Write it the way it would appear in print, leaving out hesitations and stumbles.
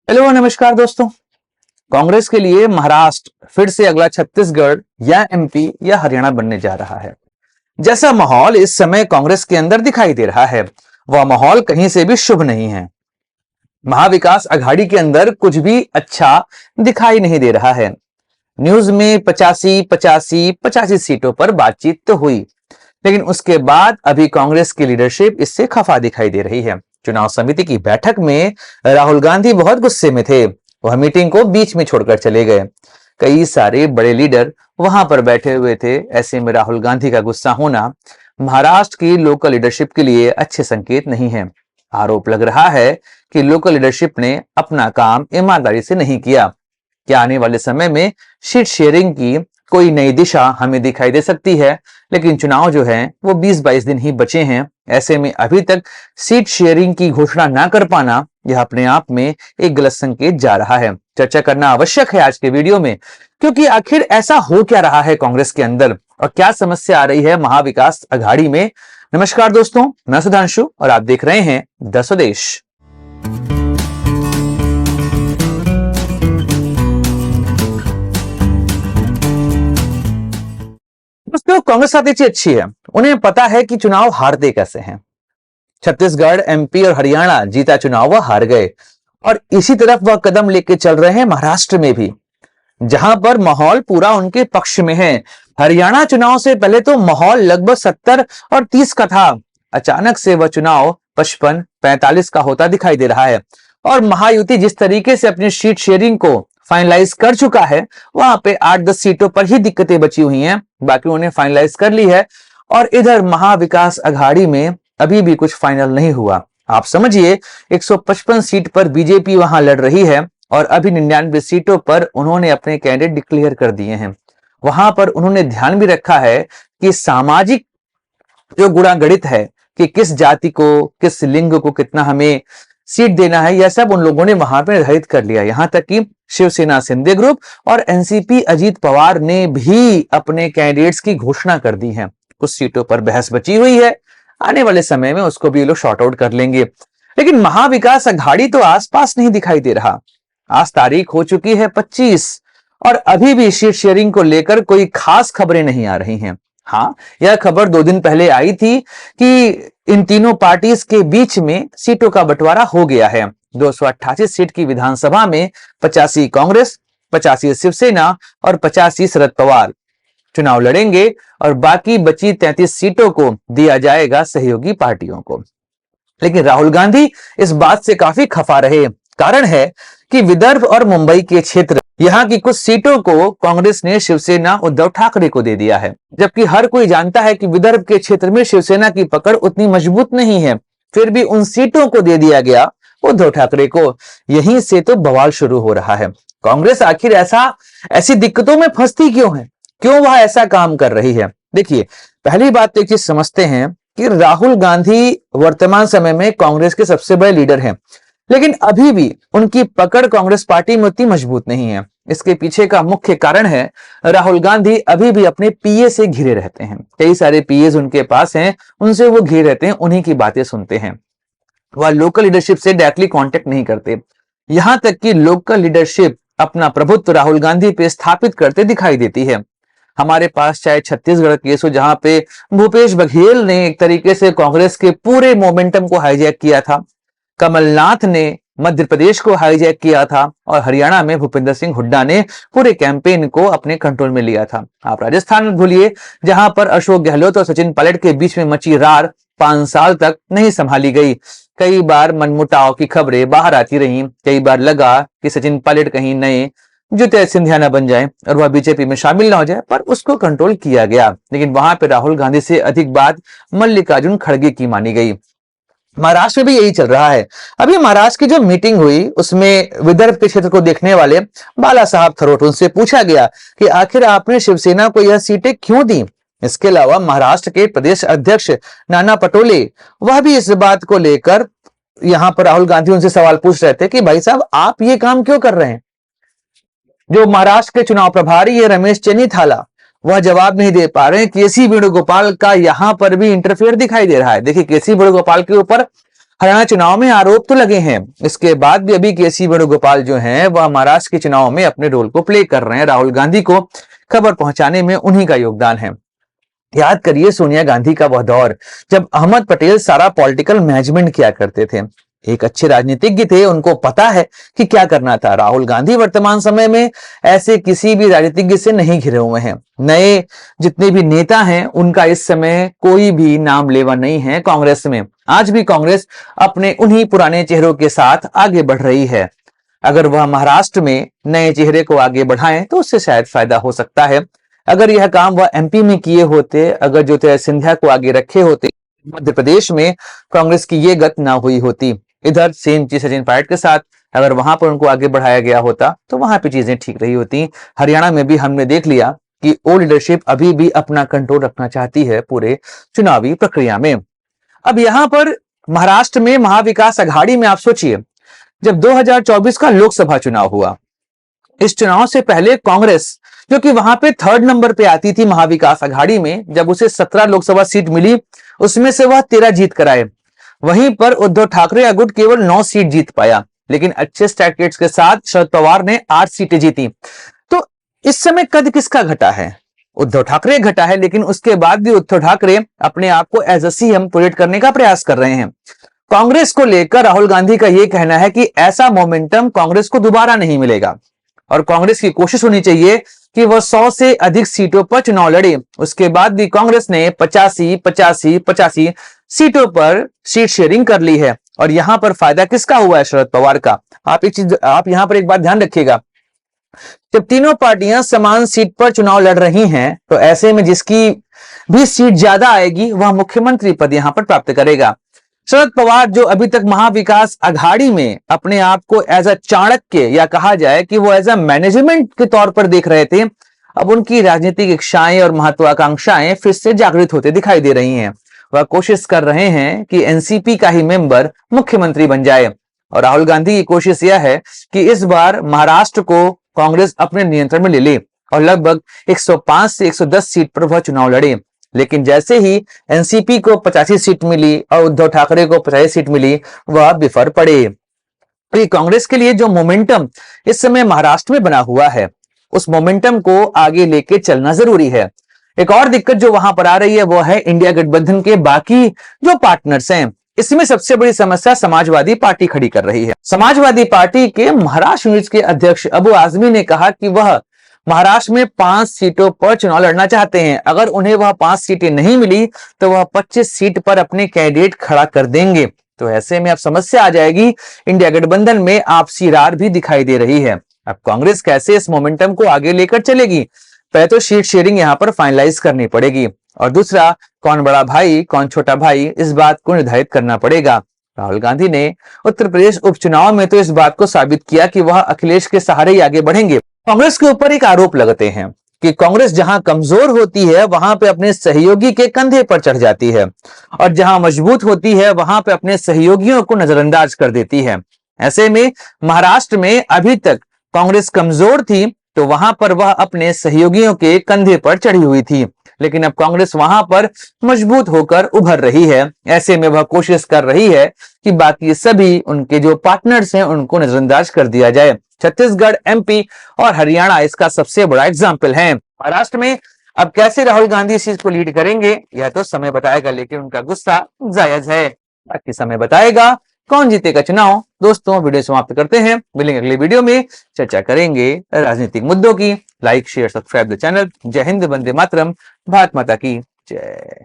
Hello नमस्कार दोस्तों। कांग्रेस के लिए महाराष्ट्र फिर से अगला छत्तीसगढ़ या एमपी या हरियाणा बनने जा रहा है। जैसा माहौल इस समय कांग्रेस के अंदर दिखाई दे रहा है वह माहौल कहीं से भी शुभ नहीं है। महाविकास अघाड़ी के अंदर कुछ भी अच्छा दिखाई नहीं दे रहा है। न्यूज में 85 सीटों पर बातचीत तो हुई, लेकिन उसके बाद अभी कांग्रेस की लीडरशिप इससे खफा दिखाई दे रही है। चुनाव समिति की बैठक में राहुल गांधी बहुत गुस्से में थे। वह मीटिंग को बीच में छोड़कर चले गए। कई सारे बड़े लीडर वहां पर बैठे हुए थे। ऐसे में राहुल गांधी का गुस्सा होना महाराष्ट्र की लोकल लीडरशिप के लिए अच्छे संकेत नहीं है। आरोप लग रहा है कि लोकल लीडरशिप ने अपना काम ईमानदारी से नहीं किया। क्या आने वाले समय में सीट शेयरिंग की कोई नई दिशा हमें दिखाई दे सकती है? लेकिन चुनाव जो है वो 20-22 दिन ही बचे हैं। ऐसे में अभी तक सीट शेयरिंग की घोषणा ना कर पाना यह अपने आप में एक गलत संकेत जा रहा है। चर्चा करना आवश्यक है आज के वीडियो में, क्योंकि आखिर ऐसा हो क्या रहा है कांग्रेस के अंदर और क्या समस्या आ रही है महाविकास अघाड़ी में। नमस्कार दोस्तों, मैं सुधांशु और आप देख रहे हैं द स्वदेश। दोस्तों, कांग्रेस स्ट्रैटेजी अच्छी है। उन्हें पता है कि चुनाव हारते कैसे हैं। छत्तीसगढ़, एमपी और हरियाणा जीता चुनाव वह हार गए और इसी तरफ वह कदम लेके चल रहे हैं महाराष्ट्र में भी, जहां पर माहौल पूरा उनके पक्ष में है। हरियाणा चुनाव से पहले तो माहौल लगभग 70 और 30 का था। अचानक से वह चुनाव 55-45 का होता दिखाई दे रहा है और महायुति जिस तरीके से अपनी सीट शेयरिंग को फाइनलाइज कर चुका है, वहां पे 8-10 सीटों पर ही दिक्कतें बची हुई हैं, बाकी उन्हें फाइनलाइज कर ली है। और इधर महाविकास अघाड़ी में अभी भी कुछ फाइनल नहीं हुआ। आप समझिए 155 सीट पर बीजेपी वहां लड़ रही है और अभी 99 सीटों पर उन्होंने अपने कैंडिडेट डिक्लेयर कर दिए हैं। वहां पर उन्होंने ध्यान भी रखा है कि सामाजिक जो गुणागणित है कि किस जाति को, किस लिंग को कितना हमें सीट देना है, यह सब उन लोगों ने वहां पर निर्धारित कर लिया। यहां तक कि शिवसेना शिंदे ग्रुप और एनसीपी अजीत पवार ने भी अपने कैंडिडेट्स की घोषणा कर दी है। कुछ सीटों पर बहस बची हुई है, आने वाले समय में उसको भी लोग शॉर्ट आउट कर लेंगे। लेकिन महाविकास अघाड़ी तो आसपास नहीं दिखाई दे रहा। आज तारीख हो चुकी है 25 और अभी भी सीट शेयरिंग को लेकर कोई खास खबरें नहीं आ रही हैं। हाँ, यह खबर 2 दिन पहले आई थी कि इन तीनों पार्टीज के बीच में सीटों का बंटवारा हो गया है। 288 सीट की विधानसभा में 85 कांग्रेस, 85 शिवसेना और 85 शरद पवार चुनाव लड़ेंगे और बाकी बची 33 सीटों को दिया जाएगा सहयोगी पार्टियों को। लेकिन राहुल गांधी इस बात से काफी खफा रहे। कारण है कि विदर्भ और मुंबई के क्षेत्र, यहां की कुछ सीटों को कांग्रेस ने शिवसेना उद्धव ठाकरे को दे दिया है, जबकि हर कोई जानता है कि विदर्भ के क्षेत्र में शिवसेना की पकड़ उतनी मजबूत नहीं है। फिर भी उन सीटों को दे दिया गया उद्धव ठाकरे को। यहीं से तो बवाल शुरू हो रहा है। कांग्रेस आखिर ऐसी दिक्कतों में फंसती क्यों है, क्यों वह ऐसा काम कर रही है? देखिए, पहली बात तो एक चीज समझते हैं कि राहुल गांधी वर्तमान समय में कांग्रेस के सबसे बड़े लीडर हैं, लेकिन अभी भी उनकी पकड़ कांग्रेस पार्टी में उतनी मजबूत नहीं है। इसके पीछे का मुख्य कारण है राहुल गांधी अभी भी अपने पीए से घिरे रहते हैं। कई सारे पीए उनके पास हैं, उनसे वो घिरे रहते हैं, उन्हीं की बातें सुनते हैं। वह लोकल लीडरशिप से डायरेक्टली कांटेक्ट नहीं करते। यहां तक कि लोकल लीडरशिप अपना प्रभुत्व राहुल गांधी पे स्थापित करते दिखाई देती है। हमारे पास चाहे छत्तीसगढ़ केस हो, जहां पे भूपेश बघेल ने एक तरीके से कांग्रेस के पूरे मोमेंटम को हाईजैक किया था, कमलनाथ ने मध्य प्रदेश को हाईजैक किया था और हरियाणा में भूपेंद्र सिंह हुड्डा ने पूरे कैंपेन को अपने कंट्रोल में लिया था। आप राजस्थान भूलिए, जहां पर अशोक गहलोत और सचिन पायलट के बीच में मची रार 5 साल तक नहीं संभाली गई। कई बार मनमुटाव की खबरें बाहर आती रहीं। कई बार लगा कि सचिन पायलट कहीं नए ज्योति सिंधिया न बन जाए और वह बीजेपी में शामिल ना हो जाए, पर उसको कंट्रोल किया गया। लेकिन वहां पे राहुल गांधी से अधिक बात मल्लिकार्जुन खड़गे की मानी गई। महाराष्ट्र में भी यही चल रहा है। अभी महाराष्ट्र की जो मीटिंग हुई उसमें विदर्भ के क्षेत्र को देखने वाले बाला साहब थरोट, उनसे पूछा गया कि आखिर आपने शिवसेना को यह सीटें क्यों दी। इसके अलावा महाराष्ट्र के प्रदेश अध्यक्ष नाना पटोले, वह भी इस बात को लेकर यहां पर राहुल गांधी उनसे सवाल पूछ रहे थे कि भाई साहब आप ये काम क्यों कर रहे हैं। जो महाराष्ट्र के चुनाव प्रभारी है रमेश चेन्नीथाला, वह जवाब नहीं दे पा रहे हैं। केसी वेणुगोपाल का यहां पर भी इंटरफेयर दिखाई दे रहा है। देखिए, केसी वेणुगोपाल के ऊपर हरियाणा चुनाव में आरोप तो लगे हैं, इसके बाद भी अभी केसी वेणुगोपाल जो हैं वह महाराष्ट्र के चुनाव में अपने रोल को प्ले कर रहे हैं। राहुल गांधी को खबर पहुंचाने में उन्हीं का योगदान है। याद करिए सोनिया गांधी का वह दौर जब अहमद पटेल सारा पॉलिटिकल मैनेजमेंट किया करते थे। एक अच्छे राजनीतिज्ञ थे, उनको पता है कि क्या करना था। राहुल गांधी वर्तमान समय में ऐसे किसी भी राजनीतिज्ञ से नहीं घिरे हुए हैं। नए जितने भी नेता हैं उनका इस समय कोई भी नाम लेवा नहीं है कांग्रेस में। आज भी कांग्रेस अपने उन्हीं पुराने चेहरों के साथ आगे बढ़ रही है। अगर वह महाराष्ट्र में नए चेहरे को आगे बढ़ाएं तो उससे शायद फायदा हो सकता है। अगर यह काम वह एमपी में किए होते, अगर ज्योतिरादित्य सिंधिया को आगे रखे होते, मध्य प्रदेश में कांग्रेस की ये गत ना हुई होती। इधर सेम चीज सचिन पायलट के साथ अगर वहां पर उनको आगे बढ़ाया गया होता तो वहां पे चीजें ठीक रही होती। हरियाणा में भी हमने देख लिया कि ओल्ड लीडरशिप अभी भी अपना कंट्रोल रखना चाहती है पूरे चुनावी प्रक्रिया में। अब यहां पर महाराष्ट्र में महाविकास अघाड़ी में आप सोचिए, जब 2024 का लोकसभा चुनाव हुआ, इस चुनाव से पहले कांग्रेस जो कि वहां पे थर्ड नंबर पे आती थी महाविकास अघाड़ी में, जब उसे 17 लोकसभा सीट मिली उसमें से वह 13 जीत कर आए। वहीं पर उद्धव ठाकरे का गुट केवल 9 सीट जीत पाया, लेकिन अच्छे स्टैटिस्टिक्स के साथ शरद पवार ने 8 सीटें जीती। तो इस समय कद किसका घटा है? उद्धव ठाकरे घटा है, लेकिन उसके बाद भी उद्धव ठाकरे अपने आप को एज अ सीएम प्रोजेक्ट करने का प्रयास कर रहे हैं। कांग्रेस को लेकर राहुल गांधी का यह कहना है कि ऐसा मोमेंटम कांग्रेस को दोबारा नहीं मिलेगा और कांग्रेस की कोशिश होनी चाहिए कि वह 100 से अधिक सीटों पर चुनाव लड़े। उसके बाद भी कांग्रेस ने 85 सीटों पर सीट शेयरिंग कर ली है और यहां पर फायदा किसका हुआ है? शरद पवार का। आप यहां पर एक बात ध्यान रखिएगा, जब तीनों पार्टियां समान सीट पर चुनाव लड़ रही हैं तो ऐसे में जिसकी भी सीट ज्यादा आएगी वह मुख्यमंत्री पद यहां पर प्राप्त करेगा। शरद पवार जो अभी तक महाविकास अघाड़ी में अपने आप को एज अ चाणक्य या कहा जाए कि वो एज अ मैनेजमेंट के तौर पर देख रहे थे, अब उनकी राजनीतिक इच्छाएं और महत्वाकांक्षाएं फिर से जागृत होते दिखाई दे रही हैं। वह कोशिश कर रहे हैं कि एनसीपी का ही मेंबर मुख्यमंत्री बन जाए और राहुल गांधी की कोशिश यह है कि इस बार महाराष्ट्र को कांग्रेस अपने नियंत्रण में ले ले और लगभग 105 से 110 सीट पर वह चुनाव लड़े। लेकिन जैसे ही एनसीपी को 85 सीट मिली और उद्धव ठाकरे को 85 सीट मिली, वह बिफर पड़े। तो कांग्रेस के लिए जो मोमेंटम इस समय महाराष्ट्र में बना हुआ है, उस मोमेंटम को आगे लेके चलना जरूरी है। एक और दिक्कत जो वहां पर आ रही है वो है इंडिया गठबंधन के बाकी जो पार्टनर्स हैं। इसमें सबसे बड़ी समस्या समाजवादी पार्टी खड़ी कर रही है। समाजवादी पार्टी के महाराष्ट्र यूनिट के अध्यक्ष अबू आजमी ने कहा कि वह महाराष्ट्र में 5 सीटों पर चुनाव लड़ना चाहते हैं। अगर उन्हें वह 5 सीटें नहीं मिली तो वह 25 सीट पर अपने कैंडिडेट खड़ा कर देंगे। तो ऐसे में अब समस्या आ जाएगी, इंडिया गठबंधन में आपसी रार भी दिखाई दे रही है। अब कांग्रेस कैसे इस मोमेंटम को आगे लेकर चलेगी? पहले तो सीट शेयरिंग यहां पर फाइनलाइज करनी पड़ेगी और दूसरा कौन बड़ा भाई कौन छोटा भाई, इस बात को निर्धारित करना पड़ेगा। राहुल गांधी ने उत्तर प्रदेश उपचुनाव में तो इस बात को साबित किया कि वह अखिलेश के सहारे ही आगे बढ़ेंगे। कांग्रेस के ऊपर एक आरोप लगते हैं कि कांग्रेस जहां कमजोर होती है वहां पे अपने सहयोगी के कंधे पर चढ़ जाती है और जहां मजबूत होती है वहां पे अपने सहयोगियों को नजरअंदाज कर देती है। ऐसे में महाराष्ट्र में अभी तक कांग्रेस कमजोर थी तो वहां पर वह अपने सहयोगियों के कंधे पर चढ़ी हुई थी, लेकिन अब कांग्रेस वहां पर मजबूत होकर उभर रही है। ऐसे में वह कोशिश कर रही है कि बाकी सभी उनके जो पार्टनर्स हैं उनको नजरअंदाज कर दिया जाए। छत्तीसगढ़, एमपी और हरियाणा इसका सबसे बड़ा एग्जाम्पल है। महाराष्ट्र में अब कैसे राहुल गांधी इस चीज को लीड करेंगे यह तो समय बताएगा, लेकिन उनका गुस्सा जायज है। बाकी समय बताएगा कौन जीतेगा चुनाव। दोस्तों वीडियो समाप्त करते हैं, मिलेंगे अगले वीडियो में, चर्चा करेंगे राजनीतिक मुद्दों की। Like share subscribe the channel. जय हिंद, वंदे मातरम, भारत माता की जय।